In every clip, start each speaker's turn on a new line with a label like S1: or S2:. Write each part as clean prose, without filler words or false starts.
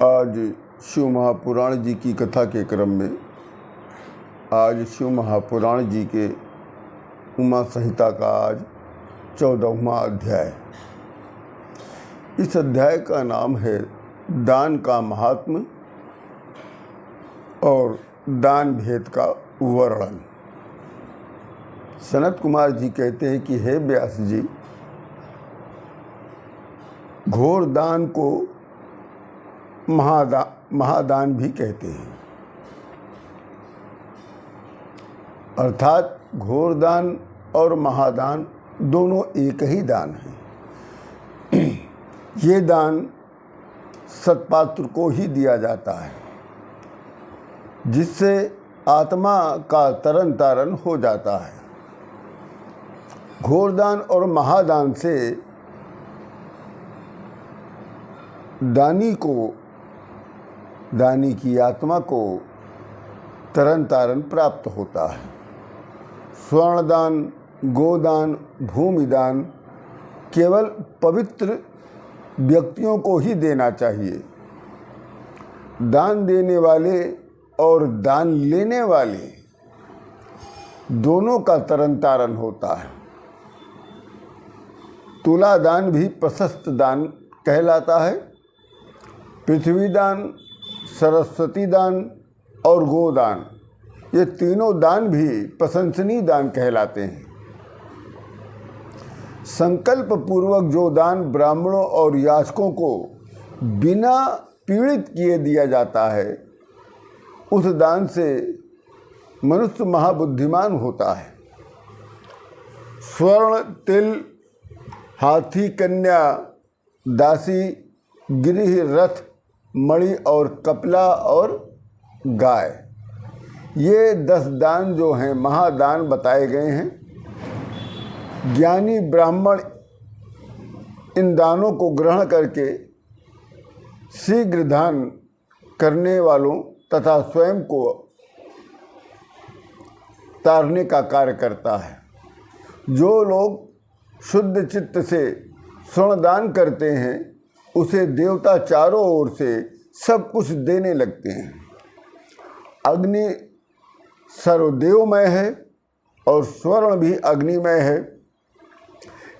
S1: आज शिव महापुराण जी की कथा के क्रम में आज शिव महापुराण जी के उमा संहिता का आज 14वां अध्याय। इस अध्याय का नाम है दान का महात्म और दान भेद का वर्णन। सनत कुमार जी कहते हैं कि हे व्यास जी, घोर दान को महादान भी कहते हैं, अर्थात घोर दान और महादान दोनों एक ही दान हैं। ये दान सत्पात्र को ही दिया जाता है, जिससे आत्मा का तरन तारण हो जाता है। घोर दान और महादान से दानी की आत्मा को तरन तारण प्राप्त होता है। स्वर्णदान, गोदान, भूमिदान केवल पवित्र व्यक्तियों को ही देना चाहिए। दान देने वाले और दान लेने वाले दोनों का तरन तारण होता है। तुला दान भी प्रशस्त दान कहलाता है। पृथ्वी दान, सरस्वती दान और गोदान, ये तीनों दान भी प्रशंसनीय दान कहलाते हैं। संकल्प पूर्वक जो दान ब्राह्मणों और याचकों को बिना पीड़ित किए दिया जाता है, उस दान से मनुष्य महाबुद्धिमान होता है। स्वर्ण, तिल, हाथी, कन्या, दासी, गृह, रथ, मणि और कपला और गाय, ये 10 दान जो हैं महादान बताए गए हैं। ज्ञानी ब्राह्मण इन दानों को ग्रहण करके शीघ्र दान करने वालों तथा स्वयं को तारने का कार्य करता है। जो लोग शुद्ध चित्त से स्वर्ण दान करते हैं, उसे देवता चारों ओर से सब कुछ देने लगते हैं। अग्नि सर्वदेवमय है और स्वर्ण भी अग्निमय है।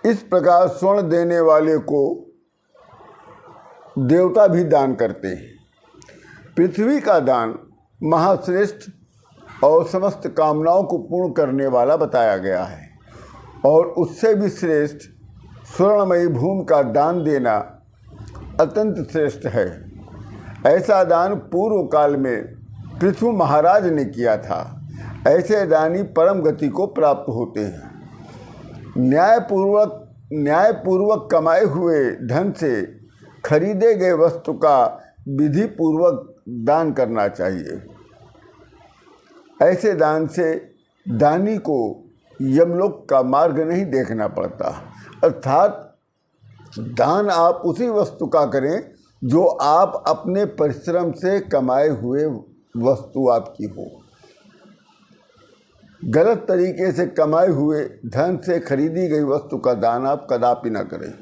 S1: इस प्रकार स्वर्ण देने वाले को देवता भी दान करते हैं। पृथ्वी का दान महाश्रेष्ठ और समस्त कामनाओं को पूर्ण करने वाला बताया गया है, और उससे भी श्रेष्ठ स्वर्णमयी भूमि का दान देना अत्यंत श्रेष्ठ है। ऐसा दान पूर्व काल में पृथु महाराज ने किया था। ऐसे दानी परम गति को प्राप्त होते हैं। न्यायपूर्वक कमाए हुए धन से खरीदे गए वस्तु का विधि पूर्वक दान करना चाहिए। ऐसे दान से दानी को यमलोक का मार्ग नहीं देखना पड़ता, अर्थात दान आप उसी वस्तु का करें जो आप अपने परिश्रम से कमाए हुए वस्तु आपकी हो। गलत तरीके से कमाए हुए धन से खरीदी गई वस्तु का दान आप कदापि न करें।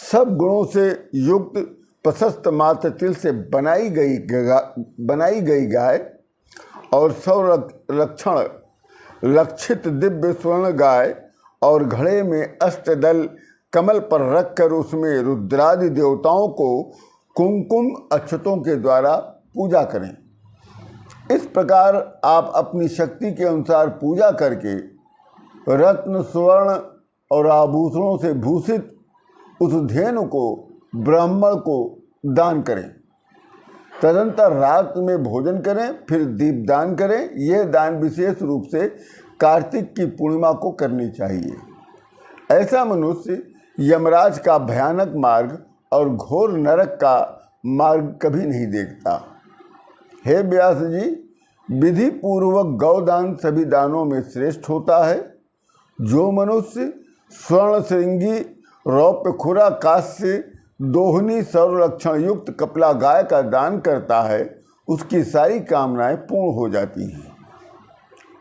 S1: सब गुणों से युक्त प्रशस्त मात्र तिल से बनाई गई गाय और संरक्षण लक्षित दिव्य स्वर्ण गाय और घड़े में अष्टदल कमल पर रखकर उसमें रुद्रादि देवताओं को कुमकुम अक्षतों के द्वारा पूजा करें। इस प्रकार आप अपनी शक्ति के अनुसार पूजा करके रत्न, स्वर्ण और आभूषणों से भूषित उस धेनु को ब्राह्मण को दान करें। तदंतर रात में भोजन करें, फिर दीपदान करें। यह दान विशेष रूप से कार्तिक की पूर्णिमा को करनी चाहिए। ऐसा मनुष्य यमराज का भयानक मार्ग और घोर नरक का मार्ग कभी नहीं देखता। हे व्यास जी, विधि पूर्वक गौदान सभी दानों में श्रेष्ठ होता है। जो मनुष्य स्वर्ण श्रृंगी, रौप्य खुरा, कांस्य, दोहनी, संरक्षण युक्त कपला गाय का दान करता है, उसकी सारी कामनाएं पूर्ण हो जाती हैं।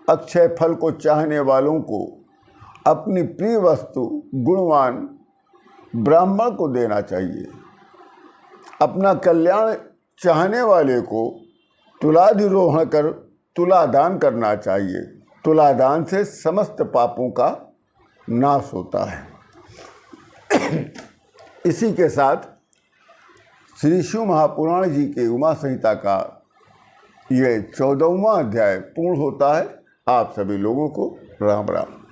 S1: अक्षय फल को चाहने वालों को अपनी प्रिय वस्तु गुणवान ब्राह्मण को देना चाहिए। अपना कल्याण चाहने वाले को तुलाधिरोहण कर तुलादान करना चाहिए। तुलादान से समस्त पापों का नाश होता है। इसी के साथ श्री शिव महापुराण जी के उमा संहिता का ये 14वां अध्याय पूर्ण होता है। आप सभी लोगों को राम राम।